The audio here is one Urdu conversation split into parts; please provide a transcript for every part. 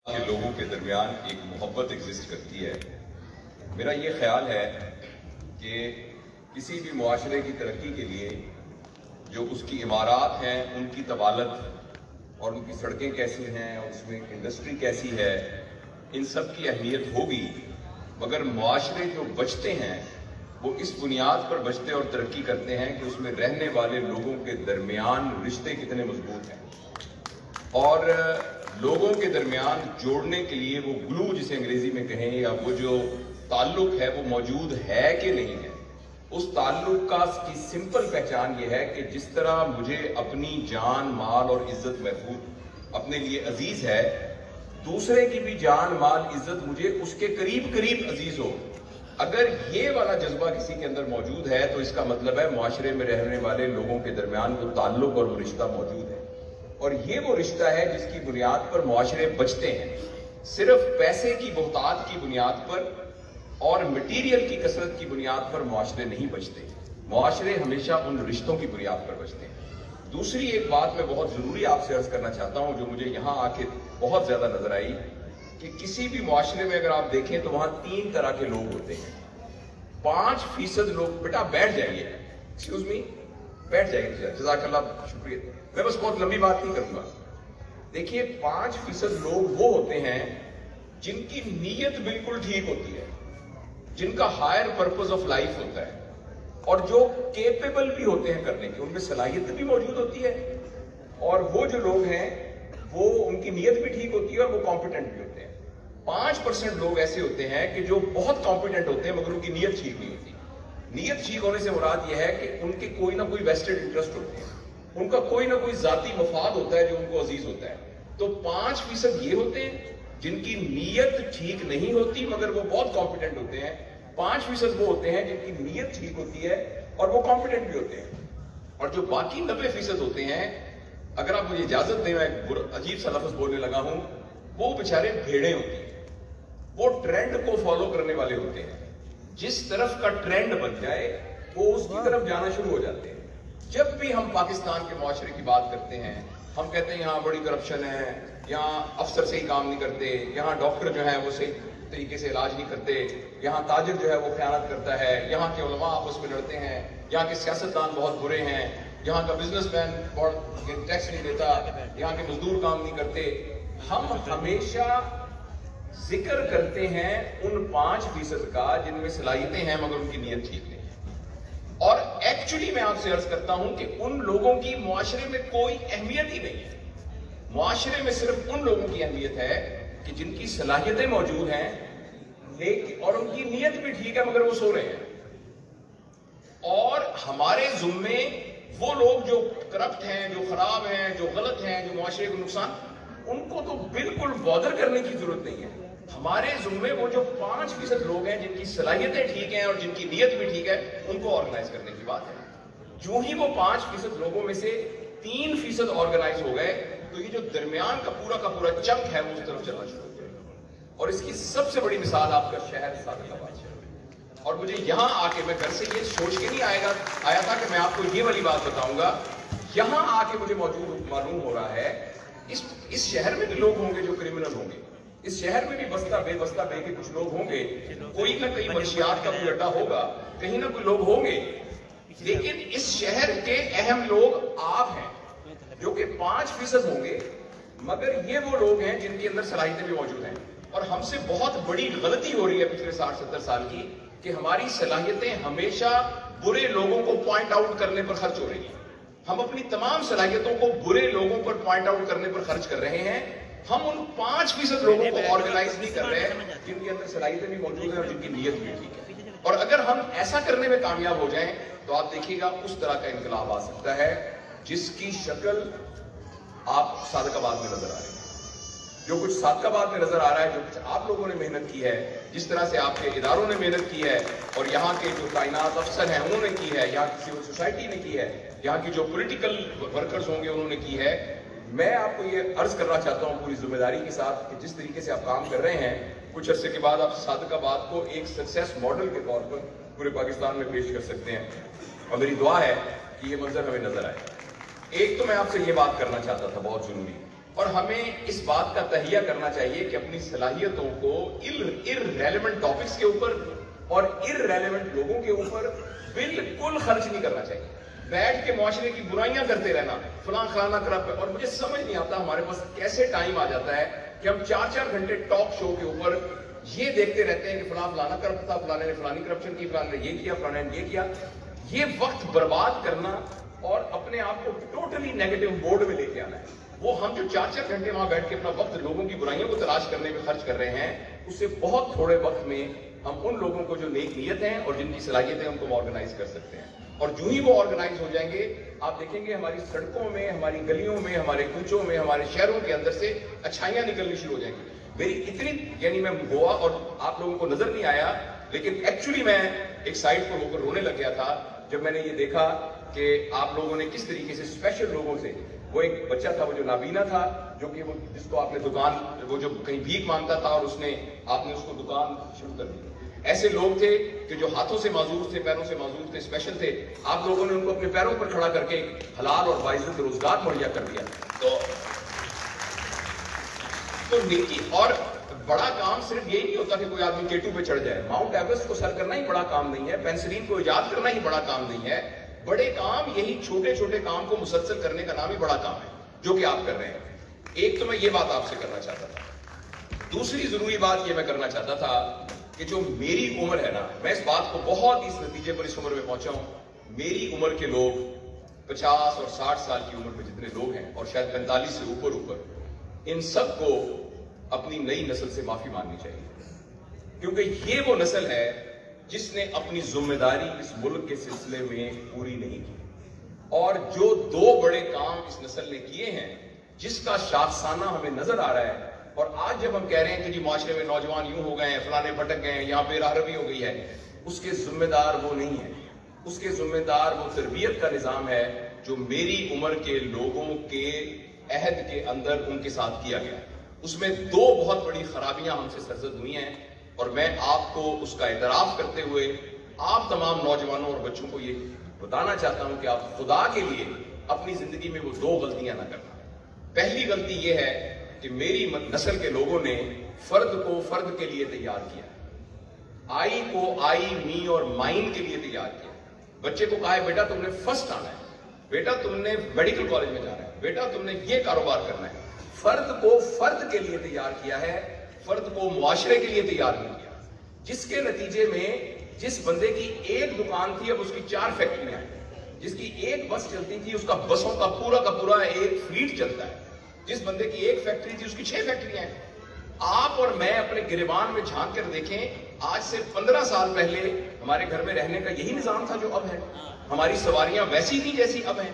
کے لوگوں کے درمیان ایک محبت ایگزسٹ کرتی ہے۔ میرا یہ خیال ہے کہ کسی بھی معاشرے کی ترقی کے لیے جو اس کی عمارات ہیں ان کی طوالت اور ان کی سڑکیں کیسی ہیں اور اس میں انڈسٹری کیسی ہے، ان سب کی اہمیت ہوگی، مگر معاشرے جو بچتے ہیں وہ اس بنیاد پر بچتے اور ترقی کرتے ہیں کہ اس میں رہنے والے لوگوں کے درمیان رشتے کتنے مضبوط ہیں اور لوگوں کے درمیان جوڑنے کے لیے وہ گلو جسے انگریزی میں کہیں یا وہ جو تعلق ہے وہ موجود ہے کہ نہیں ہے۔ اس تعلق کی سمپل پہچان یہ ہے کہ جس طرح مجھے اپنی جان مال اور عزت محفوظ اپنے لیے عزیز ہے، دوسرے کی بھی جان مال عزت مجھے اس کے قریب قریب عزیز ہو۔ اگر یہ والا جذبہ کسی کے اندر موجود ہے تو اس کا مطلب ہے معاشرے میں رہنے والے لوگوں کے درمیان وہ تعلق اور وہ رشتہ موجود ہے، اور یہ وہ رشتہ ہے جس کی بنیاد پر معاشرے بچتے ہیں۔ صرف پیسے کی بہتات کی بنیاد پر اور مٹیریل کی کثرت کی بنیاد پر معاشرے نہیں بچتے، معاشرے ہمیشہ ان رشتوں کی بنیاد پر بچتے ہیں۔ دوسری ایک بات میں بہت ضروری آپ سے عرض کرنا چاہتا ہوں جو مجھے یہاں آ کے بہت زیادہ نظر آئی کہ کسی بھی معاشرے میں اگر آپ دیکھیں تو وہاں 3 طرح کے لوگ ہوتے ہیں۔ 5% لوگ، بیٹا بیٹھ جائیے، ایکسکیوز می، بیٹھ جائیے، جزاک اللہ، شکریہ، میں بس بہت لمبی بات نہیں کروں گا۔ دیکھیے 5% لوگ وہ ہوتے ہیں جن کی نیت بالکل ٹھیک ہوتی ہے، جن کا ہائر پرپز آف لائف ہوتا ہے اور جو کیپیبل بھی ہوتے ہیں کرنے کے، ان میں صلاحیت بھی موجود ہوتی ہے، اور وہ جو لوگ ہیں وہ ان کی نیت بھی ٹھیک ہوتی ہے اور وہ کمپیٹنٹ بھی ہوتے ہیں۔ 5% لوگ ایسے ہوتے ہیں کہ جو بہت کمپیٹنٹ ہوتے ہیں مگر ان کی نیت ٹھیک نہیں ہوتی۔ نیت ٹھیک ہونے سے مراد یہ ہے کہ ان کے کوئی نہ کوئی ویسٹڈ انٹرسٹ ہوتے ہیں، ان کا کوئی نہ کوئی ذاتی مفاد ہوتا ہے جو ان کو عزیز ہوتا ہے۔ تو 5% یہ ہوتے ہیں جن کی نیت ٹھیک نہیں ہوتی مگر وہ بہت کمپیٹنٹ ہوتے ہیں۔ 5% وہ ہوتے ہیں جن کی نیت ٹھیک ہوتی ہے اور وہ کمپیٹنٹ بھی ہوتے ہیں۔ اور جو باقی 90% ہوتے ہیں، اگر آپ مجھے اجازت دیں میں ایک عجیب سا لفظ بولنے لگا ہوں، وہ بیچارے بھیڑیں ہوتی ہیں، وہ ٹرینڈ کو فالو کرنے والے ہوتے ہیں۔ جس طرف کا ٹرینڈ بن جائے وہ اس کی طرف جانا شروع ہو جاتے ہیں۔ جب بھی ہم پاکستان کے معاشرے کی بات کرتے ہیں، ہم کہتے ہیں یہاں بڑی کرپشن ہے، یہاں افسر صحیح کام نہیں کرتے، یہاں ڈاکٹر جو ہے وہ صحیح طریقے سے علاج نہیں کرتے، یہاں تاجر جو ہے وہ خیانت کرتا ہے، یہاں کے علماء آپس میں لڑتے ہیں، یہاں کے سیاستدان بہت برے ہیں، یہاں کا بزنس مین بہت ٹیکس نہیں دیتا، یہاں کے مزدور کام نہیں کرتے۔ ہم ہمیشہ ذکر کرتے ہیں ان 5% کا جن میں صلاحیتیں ہیں مگر ان کی نیت ٹھیک نہیں ہے، اور ایکچولی میں آپ سے عرض کرتا ہوں کہ ان لوگوں کی معاشرے میں کوئی اہمیت ہی نہیں ہے۔ معاشرے میں صرف ان لوگوں کی اہمیت ہے کہ جن کی صلاحیتیں موجود ہیں لیکن اور ان کی نیت بھی ٹھیک ہے مگر وہ سو رہے ہیں۔ اور ہمارے ذمے وہ لوگ جو کرپٹ ہیں، جو خراب ہیں، جو غلط ہیں، جو معاشرے کو نقصان، ان کو تو بالکل بادر کرنے کی ضرورت نہیں ہے۔ ہمارے ذمے وہ جو 5% لوگ ہیں جن کی صلاحیتیں ٹھیک ہیں اور جن کی نیت بھی ٹھیک ہے، ان کو آرگنائز کرنے کی بات ہے۔ جو ہی وہ 5% لوگوں میں سے 3% آرگنائز ہو گئے تو یہ جو درمیان کا پورا چنک ہے وہ اس طرف چلنا شروع ہو جائے گا۔ اور اس کی سب سے بڑی مثال آپ کا شہر صادق آباد ہے۔ اور مجھے یہاں آ کے، میں گھر سے یہ سوچ کے نہیں آیا تھا کہ میں آپ کو یہ والی بات بتاؤں گا، یہاں آ کے مجھے معلوم ہو رہا ہے اس شہر میں بھی لوگ ہوں گے جو کرمنل ہوں گے، اس شہر میں بھی بستہ بے کے کچھ لوگ ہوں گے، کوئی نہ کہیں منشیات کا کوئی اڈا ہوگا، کہیں نہ کوئی لوگ ہوں گے، لیکن اس شہر کے اہم لوگ آپ ہیں جو کہ 5% ہوں گے، مگر یہ وہ لوگ ہیں جن کے اندر صلاحیتیں بھی موجود ہیں۔ اور ہم سے بہت بڑی غلطی ہو رہی ہے پچھلے 60-70 سال کی کہ ہماری صلاحیتیں ہمیشہ برے لوگوں کو پوائنٹ آؤٹ کرنے پر خرچ ہو رہی ہیں۔ ہم اپنی تمام صلاحیتوں کو برے لوگوں پر پوائنٹ آؤٹ کرنے پر خرچ کر رہے ہیں۔ ہم ان 5% لوگوں کو آرگنائز نہیں کر رہے جن کے اندر صلاحیتیں بھی موجود ہیں اور جن کی نیت بھی ٹھیک ہے۔ اور اگر ہم ایسا کرنے میں کامیاب ہو جائیں تو آپ دیکھیے گا اس طرح کا انقلاب آ سکتا ہے جس کی شکل آپ صادق آباد میں نظر آ رہی ہے۔ جو کچھ صادق آباد میں نظر آ رہا ہے، جو کچھ آپ لوگوں نے محنت کی ہے، جس طرح سے آپ کے اداروں نے محنت کی ہے اور یہاں کے جو تعینات افسر ہیں انہوں نے کی ہے، یہاں کی سول سوسائٹی نے کی ہے، یہاں کی جو پولیٹیکل ورکرز ہوں گے انہوں نے کی ہے، میں آپ کو یہ عرض کرنا چاہتا ہوں پوری ذمہ داری کے ساتھ کہ جس طریقے سے آپ کام کر رہے ہیں، کچھ عرصے کے بعد آپ صادق آباد کو ایک سکسیس ماڈل کے طور پر پورے پاکستان میں پیش کر سکتے ہیں، اور میری دعا ہے کہ یہ منظر ہمیں نظر آئے۔ ایک تو میں آپ سے یہ بات کرنا چاہتا تھا بہت ضروری اور ہمیں اس بات کا تہیہ کرنا چاہیے کہ اپنی صلاحیتوں کو irrelevant ٹاپکس کے اوپر اور irrelevant لوگوں کے اوپر بالکل خرچ نہیں کرنا چاہیے. بیٹھ کے معاشرے کی برائیاں کرتے رہنا, فلاں خلانا کرپ ہے, اور مجھے سمجھ نہیں آتا ہمارے پاس کیسے ٹائم آ جاتا ہے کہ ہم 4 گھنٹے ٹاک شو کے اوپر یہ دیکھتے رہتے ہیں کہ فلاں فلانا کرپٹ تھا, فلانے نے فلانی کرپشن کی, فلانے نے یہ کیا, فلانے نے یہ کیا. یہ وقت برباد کرنا اور اپنے آپ کو ٹوٹلی نیگیٹو موڈ میں لے کے آنا ہے. وہ ہم جو 4 گھنٹے وہاں بیٹھ کے اپنا وقت لوگوں کی برائیوں کو تلاش کرنے میں خرچ کر رہے ہیں, اس سے بہت تھوڑے وقت میں ہم ان لوگوں کو جو نیک نیت ہیں اور جن کی صلاحیتیں ان کو آرگنائز کر سکتے ہیں. اور جو ہی وہ آرگنائز ہو جائیں گے, آپ دیکھیں گے ہماری سڑکوں میں, ہماری گلیوں میں, ہمارے کوچوں میں, ہمارے شہروں کے اندر سے اچھائیاں نکلنی شروع ہو جائیں گی. میری اتنی, یعنی میں ہوا اور آپ لوگوں کو نظر نہیں آیا, لیکن ایکچولی میں ایک سائڈ پر ہو کر رونے لگ گیا تھا جب میں نے یہ دیکھا کہ آپ لوگوں نے کس طریقے سے اسپیشل لوگوں سے, وہ ایک بچہ تھا وہ جو نابینا تھا, جو کہ وہ جس کو آپ نے دکان, وہ جو کہیں بھیک مانگتا تھا اور آپ نے اس کو دکان شروع کر دی. ایسے لوگ تھے کہ جو ہاتھوں سے معذور تھے, پیروں سے معذور تھے, اسپیشل تھے. آپ لوگوں نے ان کو اپنے پیروں پر کھڑا کر کے حلال اور باعزت روزگار مہیا کر دیا. تو نیکی اور بڑا کام صرف یہی نہیں ہوتا کہ کوئی آدمی K2 پہ چڑھ جائے. ماؤنٹ ایورسٹ کو سر کرنا ہی بڑا کام نہیں ہے, پینسلین کو ایجاد کرنا ہی بڑا کام نہیں ہے. بڑے کام یہی چھوٹے چھوٹے کام کو مسلسل کرنے کا نام ہی بڑا کام ہے, جو کہ آپ کر رہے ہیں. ایک تو میں یہ بات آپ سے کرنا چاہتا تھا. دوسری ضروری بات یہ میں کرنا چاہتا تھا کہ جو میری عمر ہے نا, میں اس بات کو بہت ہی اس نتیجے پر اس عمر میں پہنچا ہوں, میری عمر کے لوگ 50 اور 60 سال کی عمر میں جتنے لوگ ہیں, اور شاید 45 سے اوپر, ان سب کو اپنی نئی نسل سے معافی مانگنی چاہیے. کیونکہ یہ وہ نسل ہے جس نے اپنی ذمہ داری اس ملک کے سلسلے میں پوری نہیں کی. اور جو 2 بڑے کام اس نسل نے کیے ہیں, جس کا شاخسانہ ہمیں نظر آ رہا ہے, اور آج جب ہم کہہ رہے ہیں کہ جی معاشرے میں نوجوان یوں ہو گئے ہیں, فلانے بھٹک گئے ہیں, یہاں پہ راہ روی ہو گئی ہے, اس کے ذمہ دار وہ نہیں ہے. اس کے ذمہ دار وہ تربیت کا نظام ہے جو میری عمر کے لوگوں کے عہد کے اندر ان کے ساتھ کیا گیا. اس میں 2 بہت بڑی خرابیاں ہم سے سرزد ہوئی ہیں, اور میں آپ کو اس کا اعتراف کرتے ہوئے آپ تمام نوجوانوں اور بچوں کو یہ بتانا چاہتا ہوں کہ آپ خدا کے لیے اپنی زندگی میں وہ 2 غلطیاں نہ کرنا. پہلی غلطی یہ ہے کہ میری نسل کے لوگوں نے فرد کو فرد کے لیے تیار کیا, آئی کو آئی, می اور مائن کے لیے تیار کیا. بچے کو کہا ہے بیٹا تم نے فرسٹ آنا ہے, بیٹا تم نے میڈیکل کالج میں جانا ہے, بیٹا تم نے یہ کاروبار کرنا ہے. فرد کو فرد کے لیے تیار کیا ہے, فرد کو معاشرے کے لیے تیار نہیں کیا. جس کے نتیجے میں جس بندے کی ایک دکان تھی اب اس کی 4 فیکٹریاں ہیں, جس کی ایک بس چلتی تھی اس کا بسوں کا پورا ایک فلیٹ چلتا ہے, جس بندے کی ایک فیکٹری تھی اس کی 6 فیکٹریاں ہیں. آپ اور میں اپنے گریبان میں جھانک کر دیکھیں, آج سے 15 سال پہلے ہمارے گھر میں رہنے کا یہی نظام تھا جو اب ہے. ہماری سواریاں ویسی تھی جیسی اب ہیں,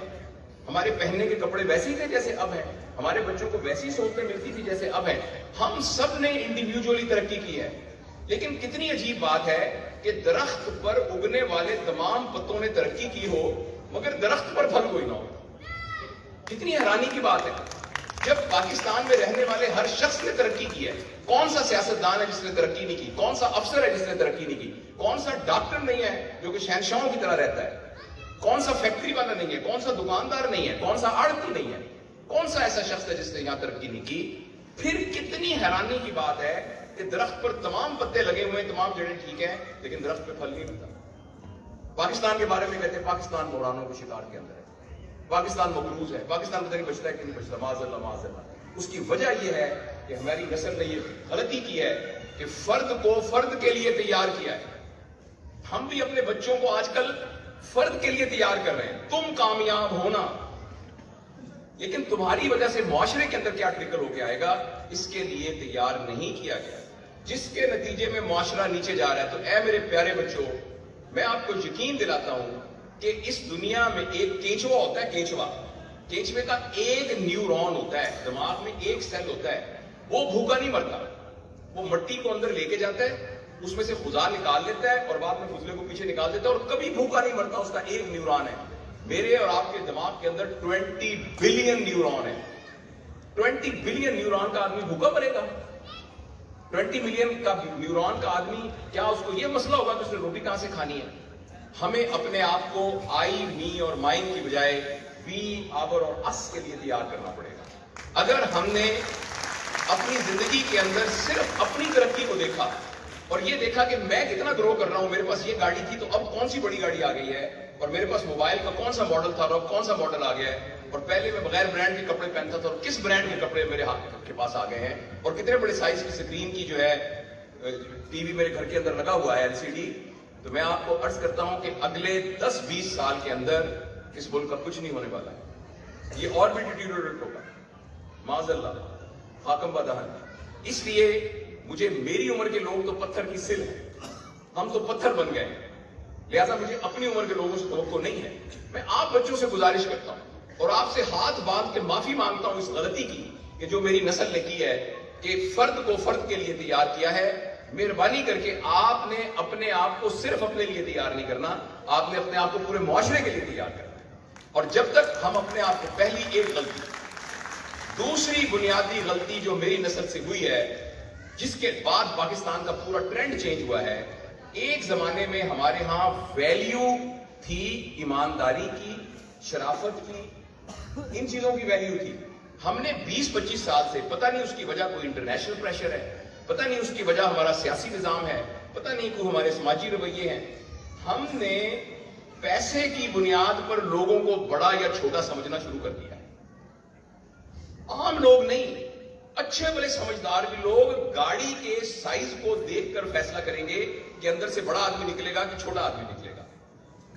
ہمارے پہننے کے کپڑے ویسے تھے جیسے اب ہیں, ہمارے بچوں کو ویسی سہولتیں ملتی تھی جیسے اب ہیں. ہم سب نے انڈیویجولی ترقی کی ہے, لیکن کتنی عجیب بات ہے کہ درخت پر اگنے والے تمام پتوں نے ترقی کی ہو مگر درخت پر پھل کوئی نہ ہو. کتنی حیرانی کی بات ہے. جب پاکستان میں رہنے والے ہر شخص نے ترقی کی ہے, کون سا سیاستدان ہے جس نے ترقی نہیں کی, کون سا افسر ہے جس نے ترقی نہیں کی, کون سا ڈاکٹر نہیں ہے جو کہ شہنشاہوں کی طرح رہتا ہے, کون سا فیکٹری والا نہیں ہے, کون سا دکاندار نہیں ہے, کون سا آڑتی نہیں ہے, کون سا ایسا شخص ہے جس نے یہاں ترقی نہیں کی. پھر کتنی حیرانی کی بات ہے کہ درخت پر تمام پتے لگے ہوئے ہیں, تمام جڑیں ٹھیک ہیں, لیکن درخت پہ پھل نہیں ملتا. پاکستان کے بارے میں کہتے ہیں پاکستان مورانوں کے شکار کے اندر ہے, پاکستان مقروض ہے, پاکستان پتہ نہیں بچتا ہے کہ نہیں بچتا. معاذ اللہ. اس کی وجہ یہ ہے کہ ہماری نسل نے یہ غلطی کی ہے کہ فرد کو فرد کے لیے تیار کیا ہے. ہم بھی اپنے بچوں کو آج کل فرد کے لیے تیار کر رہے ہیں, تم کامیاب ہونا, لیکن تمہاری وجہ سے معاشرے کے اندر کیا ٹرکل ہو کے آئے گا اس کے لیے تیار نہیں کیا گیا, جس کے نتیجے میں معاشرہ نیچے جا رہا ہے. تو اے میرے پیارے بچوں, میں آپ کو یقین دلاتا ہوں کہ اس دنیا میں ایک کیچوا ہوتا ہے, کیچوے کا ایک نیورون ہوتا ہے, دماغ میں ایک سیل ہوتا ہے, وہ بھوکا نہیں مرتا. وہ مٹی کو اندر لے کے جاتا ہے, اس میں سے خزاں نکال لیتا ہے اور بعد میں فضلے کو پیچھے نکال دیتا ہے, اور کبھی بھوکا نہیں مرتا. اس کا ایک نیورون ہے. میرے اور آپ کے دماغ کے اندر 20 بلین نیورون ہے. 20 بلین نیورون کا آدمی بھوکا مرے گا؟ 20 ملین کا نیورون کا آدمی کیا اس کو یہ مسئلہ ہوگا کہ اس نے روٹی کہاں سے کھانی ہے؟ ہمیں اپنے آپ کو آئی, می اور مائن کی بجائے وی, آور اور اس کے لیے تیار کرنا پڑے گا. اگر ہم نے اپنی زندگی کے اندر صرف اپنی ترقی کو دیکھا اور یہ دیکھا کہ میں کتنا گرو کر رہا ہوں، میرے پاس یہ گاڑی تھی تو اب کون سی بڑی گاڑی آ گئی ہے، اور میرے پاس موبائل کا کون سا ماڈل تھا اور اب کون سا ماڈل آ گیا ہے، اور پہلے میں بغیر برانڈ کے کپڑے پہنتا تھا اور کس برانڈ کے کپڑے میرے ہاتھ کے پاس آ گئے ہیں، اور کتنے بڑے سائز کی سکرین کی جو ہے ٹی وی میرے گھر کے اندر لگا ہوا ہے LCD. تو میں آپ کو عرض کرتا ہوں کہ اگلے 10-20 سال کے اندر اس ملک کا کچھ نہیں ہونے والا ہے، یہ اور بھی ڈیٹیریٹ ہوگا معاذ اللہ، خاکم بدہن. اس لیے مجھے میری عمر کے لوگ تو پتھر کی سل ہیں، ہم تو پتھر بن گئے ہیں، لہذا مجھے اپنی عمر کے لوگوں سے توقع نہیں ہے. میں آپ بچوں سے گزارش کرتا ہوں اور آپ سے ہاتھ باندھ کے معافی مانگتا ہوں اس غلطی کی کہ جو میری نسل نے کی ہے کہ فرد کو فرد کے لیے تیار کیا ہے. مہربانی کر کے آپ نے اپنے آپ کو صرف اپنے لیے تیار نہیں کرنا، آپ نے اپنے آپ کو پورے معاشرے کے لیے تیار کرنا ہے. اور جب تک ہم اپنے آپ کو پہلی ایک غلطی، دوسری بنیادی غلطی جو میری نسل سے ہوئی ہے، جس کے بعد پاکستان کا پورا ٹرینڈ چینج ہوا ہے. ایک زمانے میں ہمارے ہاں ویلیو تھی ایمانداری کی، شرافت کی، ان چیزوں کی ویلیو تھی. ہم نے 20-25 سال سے، پتہ نہیں اس کی وجہ کوئی انٹرنیشنل پریشر ہے، پتہ نہیں اس کی وجہ ہمارا سیاسی نظام ہے، پتہ نہیں کوئی ہمارے سماجی رویے ہیں، ہم نے پیسے کی بنیاد پر لوگوں کو بڑا یا چھوٹا سمجھنا شروع کر دیا. عام لوگ نہیں، اچھے بڑے سمجھدار بھی لوگ گاڑی کے سائز کو دیکھ کر فیصلہ کریں گے کہ اندر سے بڑا آدمی نکلے گا کہ چھوٹا آدمی نکلے گا.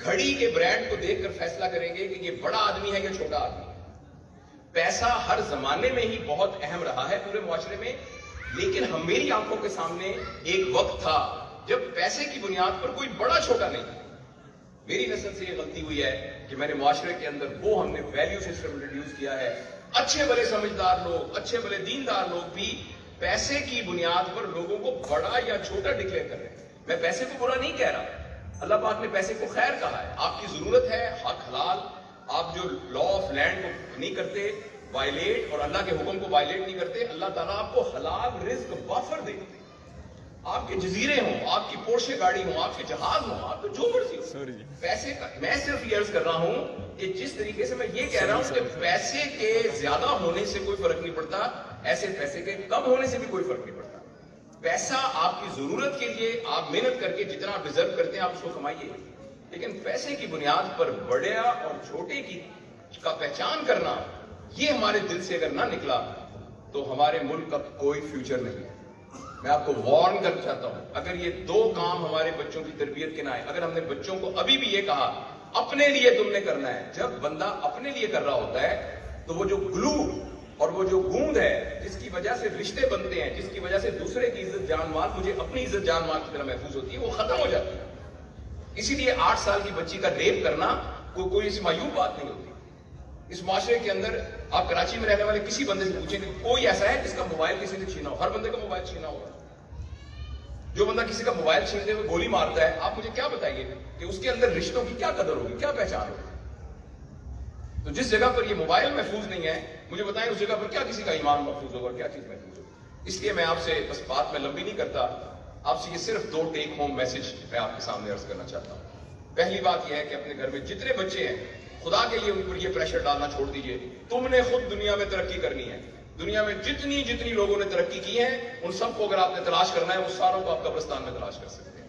گھڑی کے برانڈ کو دیکھ کر فیصلہ کریں گے کہ یہ بڑا آدمی ہے یا چھوٹا آدمی ہے. پیسہ ہر زمانے میں ہی بہت اہم رہا ہے پورے معاشرے میں، لیکن ہم میری آنکھوں کے سامنے ایک وقت تھا جب پیسے کی بنیاد پر کوئی بڑا چھوٹا نہیں تھا. میری نسل سے یہ غلطی ہوئی ہے کہ میں نے معاشرے کے اندر وہ ہم نے ویلیو سسٹم انٹروڈیوس کیا ہے. اچھے بڑے سمجھدار لوگ، اچھے بڑے دیندار لوگ بھی پیسے کی بنیاد پر لوگوں کو بڑا یا چھوٹا ڈکلیئر کر رہے ہیں. میں پیسے کو برا نہیں کہہ رہا، اللہ پاک نے پیسے کو خیر کہا ہے. آپ کی ضرورت ہے حق حلال، آپ جو لا آف لینڈ کو نہیں کرتے وائلیٹ اور اللہ کے حکم کو وائلیٹ نہیں کرتے، اللہ تعالیٰ آپ کو حلال رزق وافر دے. آپ کے جزیرے ہوں، آپ کی پورشے گاڑی ہوں، آپ کے جہاز ہوں، آپ کو جو مرضی ہو. پیسے کا میں صرف یہ عرض کر رہا ہوں کہ جس طریقے سے میں یہ کہہ رہا ہوں کہ پیسے کے زیادہ ہونے سے کوئی فرق نہیں پڑتا، ایسے پیسے کے کم ہونے سے بھی کوئی فرق نہیں پڑتا. پیسہ آپ کی ضرورت کے لیے آپ محنت کر کے جتنا ڈیزرو کرتے ہیں آپ اس کو کمائیے، لیکن پیسے کی بنیاد پر بڑے اور چھوٹے کی کا پہچان کرنا، یہ ہمارے دل سے اگر نہ نکلا تو ہمارے ملک کا کوئی فیوچر نہیں ہے. میں آپ کو وارن کرنا چاہتا ہوں، اگر یہ دو کام ہمارے بچوں کی تربیت کے نہ آئے، اگر ہم نے بچوں کو ابھی بھی یہ کہا اپنے لیے تم نے کرنا ہے، جب بندہ اپنے لیے کر رہا ہوتا ہے تو وہ جو گلو اور وہ جو گوند ہے جس کی وجہ سے رشتے بنتے ہیں، جس کی وجہ سے دوسرے کی عزت جان مال مجھے اپنی عزت جان مال کی طرح محفوظ ہوتی ہے، وہ ختم ہو جاتی ہے. اسی لیے 8 سال کی بچی کا ریپ کرنا کوئی اس معیوب بات نہیں ہوتی. اس معاشرے کے اندر آپ کراچی میں رہنے والے کسی بندے سے پوچھیں کہ کوئی ایسا ہے جس کا موبائل کسی نے چھینا ہو؟ ہر بندے کا موبائل چھینا ہوگا. جو بندہ کسی کا موبائل چھینتے ہوئے گولی مارتا ہے، آپ مجھے کیا بتائیے کہ اس کے اندر رشتوں کی کیا قدر ہوگی، کیا پہچان ہوگی؟ تو جس جگہ پر یہ موبائل محفوظ نہیں ہے، مجھے بتائیں اس جگہ پر کیا کسی کا ایمان محفوظ ہوگا، کیا چیز محفوظ ہوگی؟ اس لیے میں آپ سے بس بات میں لمبی نہیں کرتا، آپ سے یہ صرف 2 ٹیک ہوم میسج میں آپ کے سامنے عرض کرنا چاہتا ہوں. پہلی بات یہ ہے کہ اپنے گھر میں جتنے بچے ہیں، خدا کے لیے ان پر یہ پریشر ڈالنا چھوڑ دیجئے. تم نے خود دنیا میں ترقی کرنی ہے. دنیا میں جتنی لوگوں نے ترقی کی ہے ان سب کو اگر آپ نے تلاش کرنا ہے، وہ ساروں کو آپ قبرستان میں تلاش کر سکتے ہیں.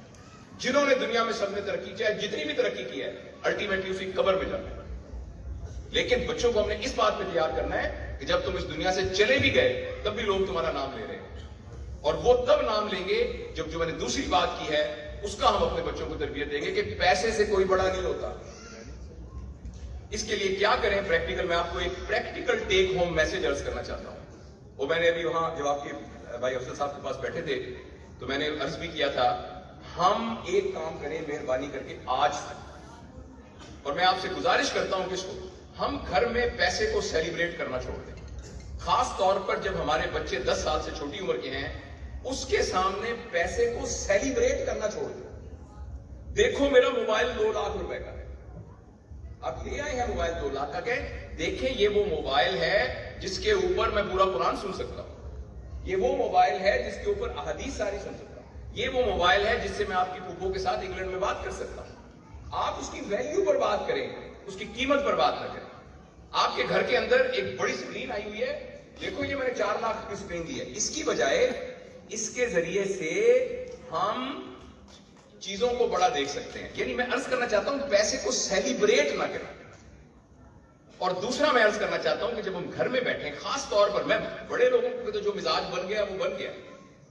جنہوں نے دنیا میں سب نے ترقی چاہے جتنی بھی ترقی کی ہے، الٹیمیٹلی اسی قبر میں جانا ہے. لیکن بچوں کو ہم نے اس بات پہ تیار کرنا ہے کہ جب تم اس دنیا سے چلے بھی گئے تب بھی لوگ تمہارا نام لے رہے ہیں، اور وہ تب نام لیں گے جب جو میں نے دوسری بات کی ہے اس کا ہم اپنے بچوں کو تربیت دیں گے کہ پیسے سے کوئی بڑا نہیں ہوتا. اس کے لیے کیا کریں پریکٹیکل، میں آپ کو ایک پریکٹیکل ٹیک ہوم میسج عرض کرنا چاہتا ہوں. وہ میں نے ابھی وہاں جب آپ کے بھائی افضل صاحب کے پاس بیٹھے تھے تو میں نے عرض بھی کیا تھا، ہم ایک کام کریں مہربانی کر کے آج سے، اور میں آپ سے گزارش کرتا ہوں کہ اس کو ہم گھر میں پیسے کو سیلیبریٹ کرنا چھوڑ دیں. خاص طور پر جب ہمارے بچے 10 سال سے چھوٹی عمر کے ہیں، اس کے سامنے پیسے کو سیلیبریٹ کرنا چھوڑ دیں. دیکھو میرا موبائل 2 لاکھ روپے کا ہے، آپ لے آئے ہیں موبائل 2 لاکھ کا، کہ دیکھیں یہ وہ موبائل ہے جس کے اوپر میں پورا قرآن سن سکتا ہوں، یہ وہ موبائل ہے جس کے اوپر احادیث ساری سن سکتا ہوں، یہ وہ موبائل ہے جس سے میں آپ کی پھوپھو کے ساتھ انگلینڈ میں بات کر سکتا ہوں. آپ اس کی ویلیو پر بات کریں، اس کی قیمت پر بات نہ کریں. آپ کے گھر کے اندر ایک بڑی سکرین آئی ہوئی ہے، دیکھو یہ میں نے 4 لاکھ کی اسکرین دی ہے, اس کی بجائے اس کے ذریعے سے ہم چیزوں کو بڑا دیکھ سکتے ہیں. یعنی میں عرض کرنا چاہتا ہوں پیسے کو سیلیبریٹ نہ کریں. اور دوسرا میں عرض کرنا چاہتا ہوں کہ جب ہم گھر میں بیٹھیں, خاص طور پر میں بڑے لوگوں کو تو جو مزاج بن گیا وہ بن گیا.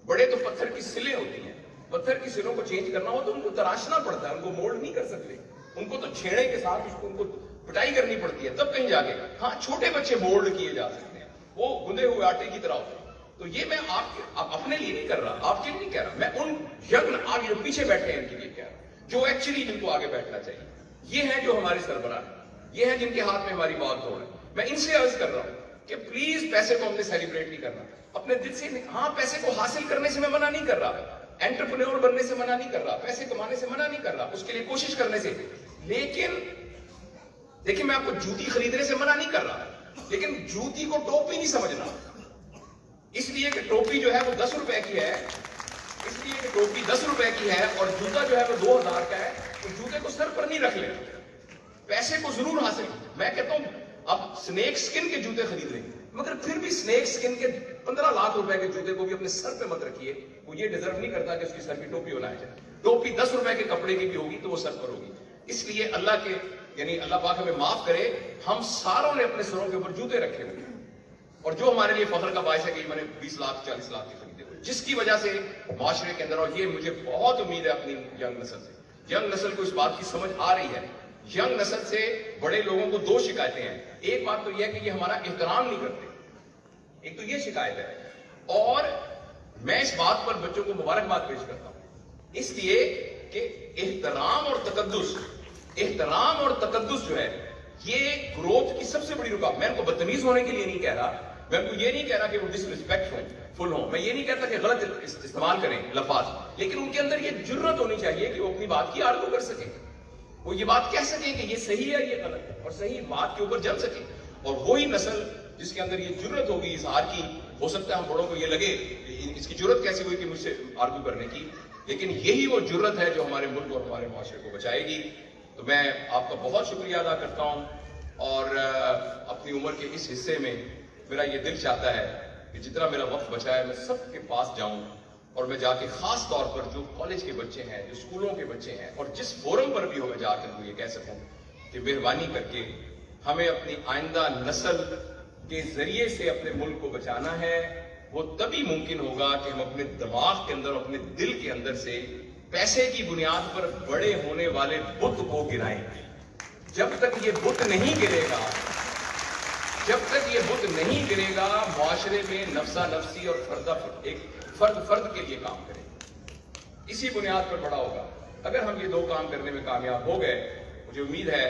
بڑے تو پتھر کی سلیں ہوتی ہیں, پتھر کی سلوں کو چینج کرنا ہو تو ان کو تراشنا پڑتا ہے, ان کو مولڈ نہیں کر سکتے, ان کو تو چھیڑے کے ساتھ ان کو پٹائی کرنی پڑتی ہے تب کہیں جا کے. ہاں چھوٹے بچے مولڈ کیے جا سکتے ہیں, وہ گندے ہوئے آٹے کی طرح ہوتے ہیں. تو یہ میں آپ اپنے لیے نہیں کر رہا, آپ کے لیے نہیں کہہ رہا, میں ان ینگ آپ جو پیچھے بیٹھے ہیں ان کے لیے کہہ رہا ہوں, جو ایکچولی جن کو آگے بیٹھنا چاہیے. یہ ہیں جو ہمارے سربراہ ہیں, یہ ہیں جن کے ہاتھ میں ہماری بات ہو رہی ہے. میں ان سے عرض کر رہا ہوں کہ پلیز پیسے کو ہم نے سیلیبریٹ نہیں کرنا اپنے دل سے. ہاں پیسے کو حاصل کرنے سے میں منع نہیں کر رہا, انٹرپرینور بننے سے منع نہیں کر رہا, پیسے کمانے سے منع نہیں کر رہا, اس کے لیے کوشش کرنے سے. لیکن دیکھیں میں آپ کو جوتی خریدنے سے منع نہیں کر رہا, لیکن جوتی کو ٹوپی نہیں سمجھنا. اس لیے کہ ٹوپی جو ہے وہ 10 روپے کی ہے, اس لیے کہ ٹوپی 10 روپے کی ہے اور جوتا جو ہے وہ 2000 کا ہے, تو جوتے کو سر پر نہیں رکھ لینا, پیسے کو ضرور حاصل. میں کہتا ہوں اب سنیک سکن کے جوتے خرید رہے ہیں, مگر پھر بھی سنیک سکن کے 15 لاکھ روپے کے جوتے کو بھی اپنے سر پہ مت رکھیے. وہ یہ ڈیزرو نہیں کرتا کہ اس کی سر کی ٹوپی ہونا ہے. ٹوپی 10 روپے کے کپڑے کی بھی ہوگی تو وہ سر پر ہوگی. اس لیے اللہ کے یعنی اللہ پاک ہمیں معاف کرے, ہم ساروں نے اپنے سروں کے اوپر جوتے رکھے ہوئے ہیں, اور جو ہمارے لیے فخر کا باعث ہے کہ میں نے 20 لاکھ 40 لاکھ کے خریدے ہوئے, جس کی وجہ سے معاشرے کے اندر, اور یہ مجھے بہت امید ہے اپنی ینگ نسل سے, ینگ نسل کو اس بات کی سمجھ آ رہی ہے. ینگ نسل سے بڑے لوگوں کو 2 شکایتیں ہیں. ایک بات تو یہ ہے کہ یہ ہمارا احترام نہیں کرتے, ایک تو یہ شکایت ہے, اور میں اس بات پر بچوں کو مبارکباد پیش کرتا ہوں اس لیے کہ احترام اور تقدس جو ہے یہ گروتھ کی سب سے بڑی رکاوٹ. میں ان کو بدتمیز ہونے کے لیے نہیں کہہ رہا, میں ان کو یہ نہیں کہہ رہا کہ وہ ڈس ریسپیکٹ فل ہوں, میں یہ نہیں کہتا کہ غلط استعمال کریں لفظ, لیکن ان کے اندر یہ جرت ہونی چاہیے کہ وہ اپنی بات کی آرگو کر سکیں, وہ یہ بات کہہ سکیں کہ یہ صحیح ہے یہ غلط ہے, اور صحیح بات کے اوپر جم سکیں. اور وہی نسل جس کے اندر یہ جرت ہوگی اظہار کی, ہو سکتا ہے ہم بڑوں کو یہ لگے اس کی جرت کیسے ہوئی کہ مجھ سے آرگو کرنے کی, لیکن یہی وہ جرت ہے جو ہمارے ملک اور ہمارے معاشرے کو بچائے گی. تو میں آپ کا بہت شکریہ ادا کرتا ہوں, اور اپنی عمر کے اس حصے میں میرا یہ دل چاہتا ہے کہ جتنا میرا وقت بچا ہے میں سب کے پاس جاؤں, اور میں جا کے خاص طور پر جو کالج کے بچے ہیں, جو اسکولوں کے بچے ہیں, اور جس فورم پر بھی ہو میں جا کر یہ کہہ سکوں کہ مہربانی کر کے ہمیں اپنی آئندہ نسل کے ذریعے سے اپنے ملک کو بچانا ہے. وہ تبھی ممکن ہوگا کہ ہم اپنے دماغ کے اندر, اپنے دل کے اندر سے پیسے کی بنیاد پر بڑے ہونے والے بت کو گرائیں. جب تک یہ بت نہیں گرے گا, معاشرے میں نفسا نفسی اور ایک فرد کے لیے کام کرے, اسی بنیاد پر بڑا ہوگا. اگر ہم یہ 2 کام کرنے میں کامیاب ہو گئے, مجھے امید ہے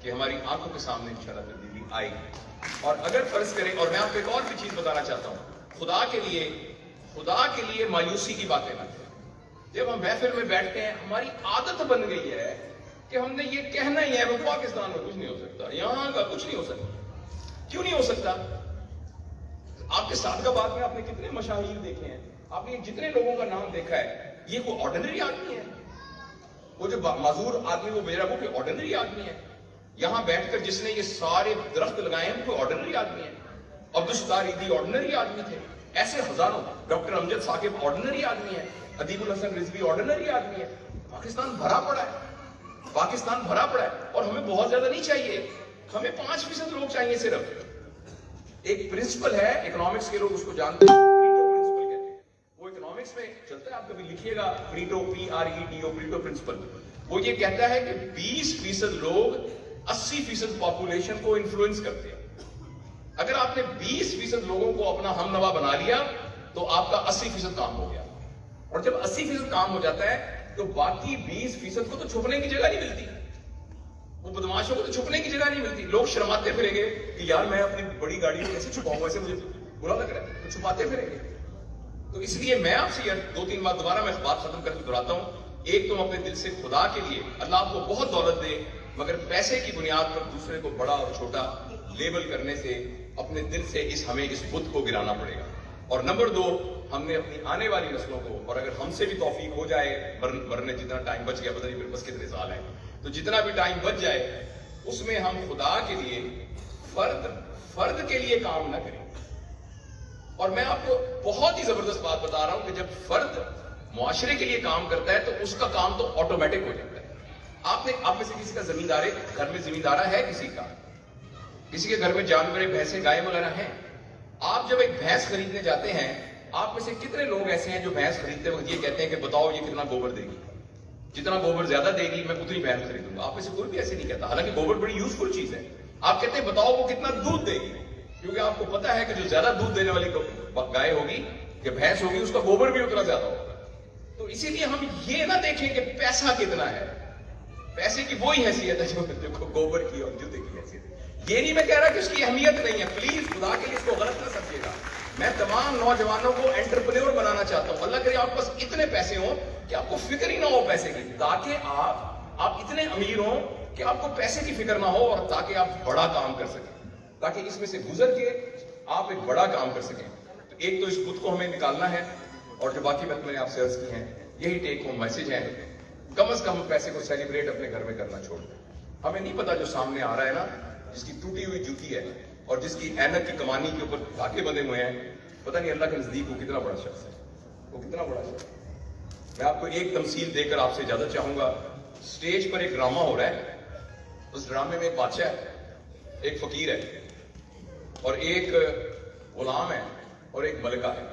کہ ہماری آنکھوں کے سامنے انشاءاللہ تبدیلی آئے گی. اور اگر فرض کریں, اور میں آپ کو ایک اور بھی چیز بتانا چاہتا ہوں, خدا کے لیے مایوسی کی باتیں نہ کریں. جب ہم محفل میں بیٹھتے ہیں ہماری عادت بن گئی ہے کہ ہم نے یہ کہنا ہی ہے وہ پاکستان میں کچھ نہیں ہو سکتا, یہاں کا کچھ نہیں ہو سکتا. کیوں نہیں ہو سکتا؟ آپ کے ساتھ کا بات میں آپ نے کتنے مشاہیر دیکھے ہیں, آپ نے جتنے لوگوں کا نام دیکھا ہے, یہ کوئی آرڈنری آدمی ہے؟ وہ جو معذور آدمی وہ بیچارہ وہ کوئی آرڈنری آدمی ہے؟ یہاں بیٹھ کر جس نے یہ سارے درخت لگائے ہیں وہ کوئی آرڈنری آدمی ہے؟ عبدالستار ایدھی آرڈنری آدمی تھے, ایسے ہزاروں. ڈاکٹر امجد ثاقب آرڈنری آدمی ہے, ادیب الحسن رضوی آرڈنری آدمی ہے. پاکستان بھرا پڑا ہے, اور ہمیں بہت زیادہ نہیں چاہیے, ہمیں 5% لوگ چاہیے صرف. ایک پرنسپل ہے اکنامکس کے, لوگ اس کو جانتے ہیں, پریٹو پرنسپل کہتے ہیں. وہ اکنامکس میں چلتا ہے, آپ کبھی لکھیے گا پریٹو, PRETO, پریٹو پرنسپل. وہ یہ کہتا ہے کہ 20% لوگ 80% پاپولیشن کو انفلوئنس کرتے ہیں. اگر آپ نے 20% لوگوں کو اپنا ہم نوا بنا لیا تو آپ کا 80% کام ہو گیا. اور جب 80% کام ہو جاتا ہے تو باقی 20% کو تو چھپنے کی جگہ نہیں ملتی, وہ بدماشوں کو تو چھپنے کی جگہ نہیں ملتی. لوگ شرماتے پھریں گے کہ یار میں اپنی بڑی گاڑی کیسے چھپاؤں, ایسے مجھے برا لگ رہا ہے, تو چھپاتے پھریں گے. تو اس لیے میں آپ سے 2-3 بار دوبارہ میں بات ختم کر کے دہراتا ہوں. ایک تم اپنے دل سے خدا کے لیے, اللہ آپ کو بہت دولت دے, مگر پیسے کی بنیاد پر دوسرے کو بڑا اور چھوٹا لیبل کرنے سے اپنے دل سے ہمیں اس بت کو گرانا پڑے گا. اور نمبر 2, ہم نے اپنی آنے والی نسلوں کو, اور اگر ہم سے بھی توفیق ہو جائے, ورنہ جتنا ٹائم بچ گیا پتہ نہیں پھر بس کتنے سال ہیں, تو جتنا بھی ٹائم بچ جائے اس میں ہم خدا کے لیے فرد کے لیے کام نہ کریں, اور میں آپ کو بہت ہی زبردست بات بتا رہا ہوں کہ جب فرد معاشرے کے لیے کام کرتا ہے تو اس کا کام تو آٹومیٹک ہو جاتا ہے. آپ میں سے کسی کا زمیندار ہے گھر میں زمیندارہ ہے کسی کے گھر میں جانور بھینسیں گائے وغیرہ ہیں. آپ جب ایک بھینس خریدنے جاتے ہیں, آپ میں سے کتنے لوگ ایسے ہیں جو بھینس خریدتے وقت یہ کہتے ہیں کہ بتاؤ یہ کتنا گوبر دے گی, جتنا گوبر زیادہ دے گی میں اتنی بھینس خریدوں گا. آپ میں سے کوئی بھی ایسے نہیں کہتا, حالانکہ گوبر بڑی یوزفل چیز ہے. آپ کہتے ہیں بتاؤ وہ کتنا دودھ دے گی, کیونکہ آپ کو پتا ہے کہ جو زیادہ دودھ دینے والی گائے ہوگی یا بھینس ہوگی اس کا گوبر بھی اتنا زیادہ ہوگا. تو اسی لیے ہم یہ نہ دیکھیں کہ پیسہ کتنا ہے, پیسے کی وہی حیثیت ہے جو گوبر کی اور جوتے کی حیثیت. یہ نہیں میں کہہ رہا کہ اس کی اہمیت نہیں ہے, پلیز خدا کے لیے اس کو غلط نہ سمجھیے گا. میں تمام نوجوانوں کو انٹرپرینور بنانا چاہتا ہوں. اللہ کرے آپ کے پاس اتنے پیسے ہوں کہ آپ کو فکر ہی نہ ہو پیسے کی, تاکہ آپ اتنے امیر ہوں کہ آپ کو پیسے کی فکر نہ ہو, اور تاکہ آپ بڑا کام کر سکیں, تاکہ اس میں سے گزر کے آپ ایک بڑا کام کر سکیں. تو ایک تو اس خود کو ہمیں نکالنا ہے, اور جو باقی بات میں نے آپ سے عرض کی ہیں یہی ٹیک ہوم میسج ہے. کم از کم پیسے کو سیلیبریٹ اپنے گھر میں کرنا چھوڑ دیں. ہمیں نہیں پتا جو سامنے آ رہا ہے نا, جس کی ٹوٹی ہوئی جوتی ہے اور جس کی اینک کی کمانی کے اوپر دھاگے بندے ہوئے ہیں, پتہ نہیں اللہ کے نزدیک وہ کتنا بڑا شخص ہے, وہ کتنا بڑا شخص ہے. میں آپ کو ایک تمثیل دے کر آپ سے اجازت چاہوں گا. اسٹیج پر ایک ڈرامہ ہو رہا ہے, اس ڈرامے میں ایک بادشاہ ہے, ایک فقیر ہے, اور ایک غلام ہے, اور ایک ملکہ ہے.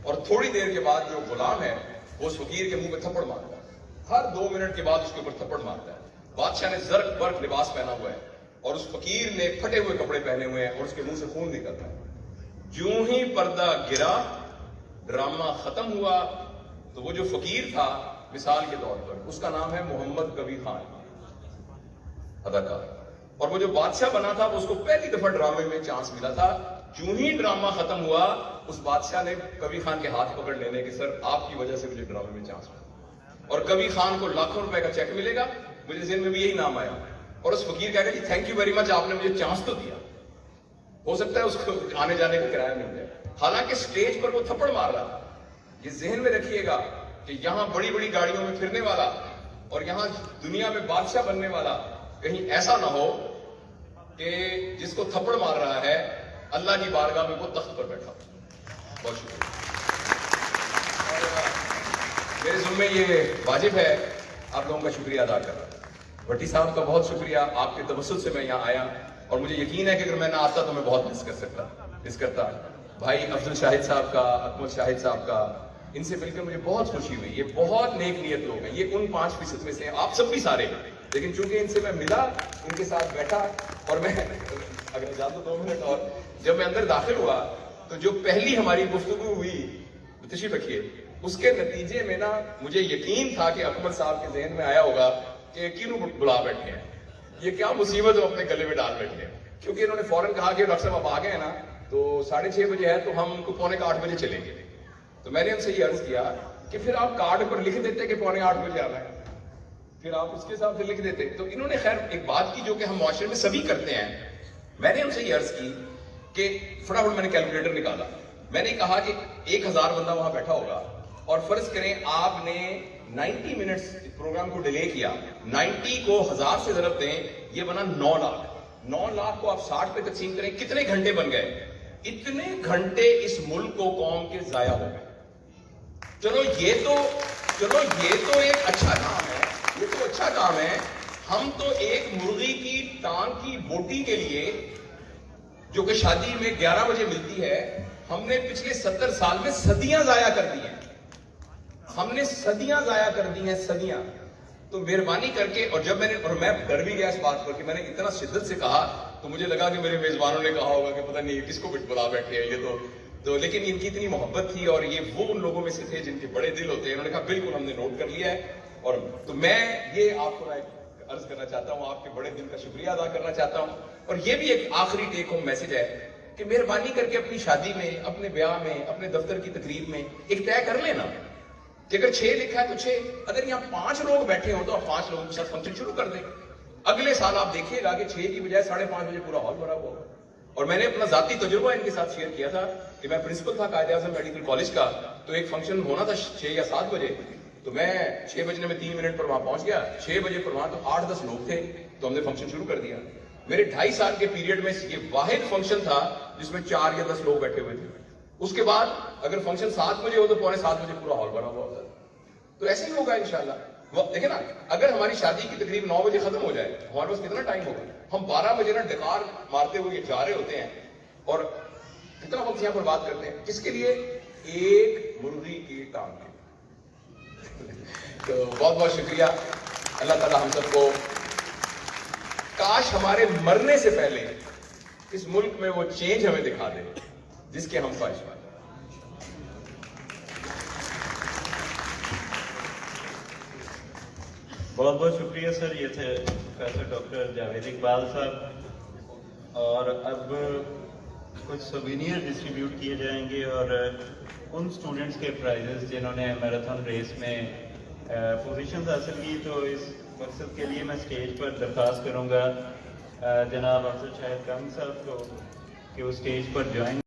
اور تھوڑی دیر کے بعد جو غلام ہے وہ اس فقیر کے منہ پہ تھپڑ مارتا ہے, ہر 2 منٹ کے بعد اس کے اوپر تھپڑ مارتا ہے. بادشاہ نے زرق برق لباس پہنا ہوا ہے, اور اس فقیر نے پھٹے ہوئے کپڑے پہنے ہوئے ہیں, اور اس کے منہ سے خون نکلتا ہے. جوں ہی پردہ گرا, ڈرامہ ختم ہوا, تو وہ جو فقیر تھا مثال کے طور پر اس کا نام ہے محمد کبھی خان اداکار, اور وہ جو بادشاہ بنا تھا وہ اس کو پہلی دفعہ ڈرامے میں چانس ملا تھا. جوں ہی ڈرامہ ختم ہوا اس بادشاہ نے کبھی خان کے ہاتھ پکڑ لینے کہ سر آپ کی وجہ سے مجھے ڈرامے میں چانس ملا, اور کبھی خان کو لاکھوں روپے کا چیک ملے گا. مجھے ذہن میں بھی یہی نام آیا, اور اس فقیر کہا کہ جی تھینک یو ویری مچ, آپ نے مجھے چانس تو دیا, ہو سکتا ہے اس کو آنے جانے کا کرایہ مل جائے. حالانکہ سٹیج پر وہ تھپڑ مار رہا. یہ ذہن میں رکھیے گا کہ یہاں بڑی بڑی گاڑیوں میں پھرنے والا اور یہاں دنیا میں بادشاہ بننے والا کہیں ایسا نہ ہو کہ جس کو تھپڑ مار رہا ہے اللہ کی بارگاہ میں وہ تخت پر بیٹھا. بہت شکریہ. اور میرے ذمہ یہ واجب ہے آپ لوگوں کا شکریہ ادا کر رہا ہوں. بھٹی صاحب کا بہت شکریہ, آپ کے توسل سے میں یہاں آیا, اور مجھے یقین ہے کہ اگر میں نہ آتا تو میں بہت مس کرتا. بھائی افضل شاہد صاحب کا, اکمل شاہد صاحب کا, ان سے مل کر مجھے بہت خوشی ہوئی. یہ بہت نیک نیت لوگ ہیں, یہ ان 5% میں سے ہیں, آپ سب بھی سارے. لیکن چونکہ ان سے میں ملا, ان کے ساتھ بیٹھا, اور میں اگر جان تو 2 منٹ اور, جب میں اندر داخل ہوا تو جو پہلی ہماری گفتگو ہوئی, تشریف رکھیے, اس کے نتیجے میں نا مجھے یقین تھا کہ اکمل صاحب کے ذہن میں آیا ہوگا کہ کیوں بلا بیٹھے ہیں, یہ کیا مصیبت ہو اپنے گلے میں ڈال بیٹھے ہیں. کیونکہ انہوں نے فوراً کہا کہ ڈاکٹر صاحب آپ آ گئے ہیں نا, تو 6:30 بجے ہے تو ہم کو 7:45 بجے چلیں گے. تو میں نے ان سے یہ عرض کیا کہ پھر آپ کارڈ پر لکھ دیتے کہ 7:45 بجے آنا ہے, پھر آپ اس کے حساب سے لکھ دیتے. تو انہوں نے خیر ایک بات کی جو کہ ہم معاشرے میں سبھی کرتے ہیں. میں نے ان سے یہ عرض کی کہ فٹافٹ میں نے کیلکولیٹر نکالا, میں نے کہا کہ 1000 بندہ وہاں بیٹھا ہوگا, اور فرض کریں آپ نے 90 منٹس پروگرام کو ڈیلے کیا, 90 کو 1000 سے ضرب دیں, یہ بنا 9 لاکھ. 9 لاکھ کو آپ 60 پہ تقسیم کریں, کتنے گھنٹے بن گئے؟ اتنے گھنٹے اس ملک و قوم کے ضائع ہو گئے. چلو یہ تو ایک اچھا کام ہے, یہ تو اچھا کام ہے. ہم تو ایک مرغی کی ٹانگ کی بوٹی کے لیے جو کہ شادی میں 11 بجے ملتی ہے, ہم نے پچھلے 70 سال میں صدیاں ضائع کر دی ہیں. ہم نے صدیاں ضائع کر دی ہیں, صدیاں. تو مہربانی کر کے, اور جب میں ڈر بھی گیا اس بات پر کہ میں نے اتنا شدت سے کہا تو مجھے لگا کہ میرے میزبانوں نے کہا ہوگا کہ پتہ نہیں کس کو بلا بیٹھے ہیں یہ تو لیکن ان کی اتنی محبت تھی, اور یہ وہ ان لوگوں میں سے تھے جن کے بڑے دل ہوتے ہیں. انہوں نے کہا بالکل ہم نے نوٹ کر لیا ہے. اور تو میں یہ آپ کو عرض کرنا چاہتا ہوں, آپ کے بڑے دل کا شکریہ ادا کرنا چاہتا ہوں. اور یہ بھی ایک آخری ٹیک ہوم میسج ہے کہ مہربانی کر کے اپنی شادی میں, اپنے بیاہ میں, اپنے دفتر کی تقریب میں ایک طے کر لینا کہ اگر 6 لکھا ہے تو 6, اگر یہاں 5 لوگ بیٹھے ہوں تو آپ 5 لوگوں کے ساتھ فنکشن شروع کر دیں. اگلے سال آپ دیکھیے گا کہ 6 کی بجائے 5:30 بجے پورا ہال بھرا ہوا. اور میں نے اپنا ذاتی تجربہ ان کے ساتھ شیئر کیا تھا کہ میں پرنسپل تھا قائد اعظم میڈیکل کالج کا, تو ایک فنکشن ہونا تھا 6 یا 7 بجے, تو میں 6 بجنے میں 3 منٹ پر وہاں پہنچ گیا. 6 بجے پر وہاں تو 8-10 لوگ تھے, تو ہم نے فنکشن شروع کر دیا. میرے 2.5 سال کے پیریڈ میں یہ واحد فنکشن تھا جس میں 4 یا 10 لوگ بیٹھے ہوئے تھے. اس کے بعد اگر فنکشن 7 بجے ہو تو 6:45 بجے پورا ہال بنا ہوا ہوتا ہے. تو ایسے ہی ہوگا انشاءاللہ. دیکھیں نا, اگر ہماری شادی کی تقریب 9 بجے ختم ہو جائے, ہمارے پاس کتنا ٹائم ہوگا؟ ہم 12 بجے نا ڈکار مارتے ہوئے جا رہے ہوتے ہیں اور کتنا وقت یہاں پر بات کرتے ہیں کس کے لیے؟ ایک مرغی کی ٹانگ کے. تو بہت بہت شکریہ. اللہ تعالیٰ ہم سب کو, کاش ہمارے مرنے سے پہلے اس ملک میں وہ چینج ہمیں دکھا دے جس کے ہم خواہشمند ہیں. بہت بہت شکریہ سر. یہ تھے پروفیسر ڈاکٹر جاوید اقبال صاحب. اور اب کچھ سوینئر ڈسٹریبیوٹ کیے جائیں گے اور ان اسٹوڈنٹس کے پرائزز جنہوں نے میراتھن ریس میں پوزیشنز حاصل کی. تو اس مقصد کے لیے میں اسٹیج پر درخواست کروں گا جناب افضل شاہد کامل صاحب کو کہ وہ اسٹیج پر جوائن